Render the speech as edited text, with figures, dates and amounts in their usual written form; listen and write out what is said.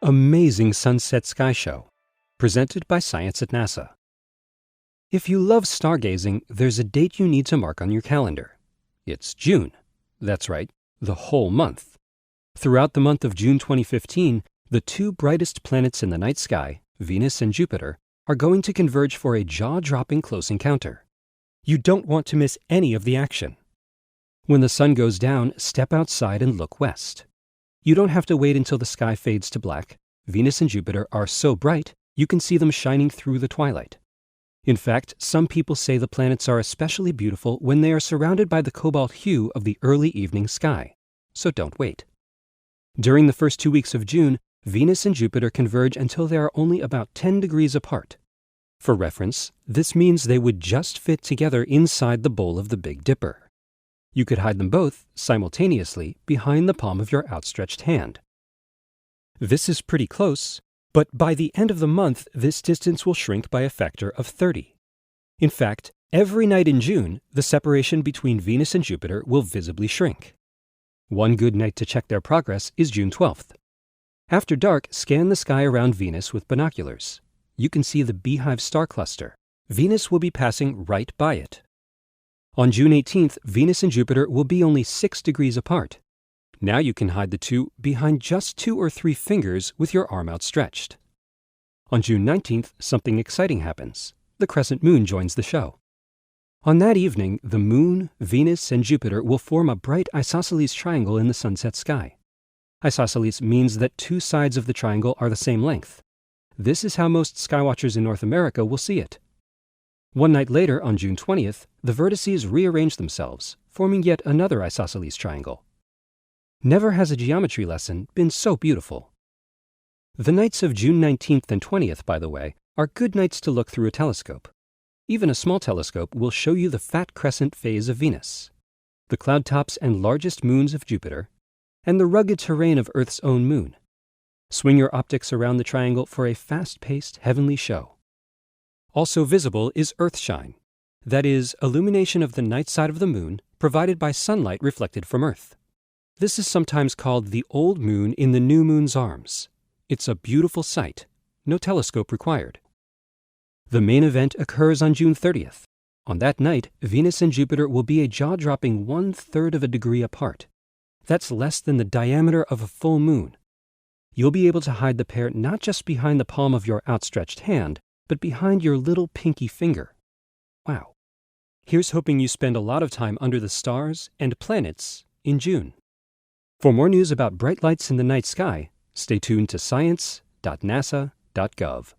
Amazing Sunset Sky Show, presented by Science at NASA. If you love stargazing, there's a date you need to mark on your calendar. It's June. That's right, the whole month. Throughout the month of June 2015, the two brightest planets in the night sky, Venus and Jupiter, are going to converge for a jaw-dropping close encounter. You don't want to miss any of the action. When the sun goes down, step outside and look west. You don't have to wait until the sky fades to black. Venus and Jupiter are so bright, you can see them shining through the twilight. In fact, some people say the planets are especially beautiful when they are surrounded by the cobalt hue of the early evening sky. So don't wait. During the first 2 weeks of June, Venus and Jupiter converge until they are only about 10 degrees apart. For reference, this means they would just fit together inside the bowl of the Big Dipper. You could hide them both, simultaneously, behind the palm of your outstretched hand. This is pretty close, but by the end of the month, this distance will shrink by a factor of 30. In fact, every night in June, the separation between Venus and Jupiter will visibly shrink. One good night to check their progress is June 12th. After dark, scan the sky around Venus with binoculars. You can see the Beehive star cluster. Venus will be passing right by it. On June 18th, Venus and Jupiter will be only 6 degrees apart. Now you can hide the two behind just 2 or 3 fingers with your arm outstretched. On June 19th, something exciting happens. The crescent moon joins the show. On that evening, the moon, Venus, and Jupiter will form a bright isosceles triangle in the sunset sky. Isosceles means that 2 sides of the triangle are the same length. This is how most skywatchers in North America will see it. One night later, on June 20th, the vertices rearrange themselves, forming yet another isosceles triangle. Never has a geometry lesson been so beautiful. The nights of June 19th and 20th, by the way, are good nights to look through a telescope. Even a small telescope will show you the fat crescent phase of Venus, the cloud tops and largest moons of Jupiter, and the rugged terrain of Earth's own moon. Swing your optics around the triangle for a fast-paced heavenly show. Also visible is Earthshine, that is, illumination of the night side of the moon provided by sunlight reflected from Earth. This is sometimes called the old moon in the new moon's arms. It's a beautiful sight, no telescope required. The main event occurs on June 30th. On that night, Venus and Jupiter will be a jaw-dropping 1/3 of a degree apart. That's less than the diameter of a full moon. You'll be able to hide the pair not just behind the palm of your outstretched hand, but behind your little pinky finger. Wow. Here's hoping you spend a lot of time under the stars and planets in June. For more news about bright lights in the night sky, stay tuned to science.nasa.gov.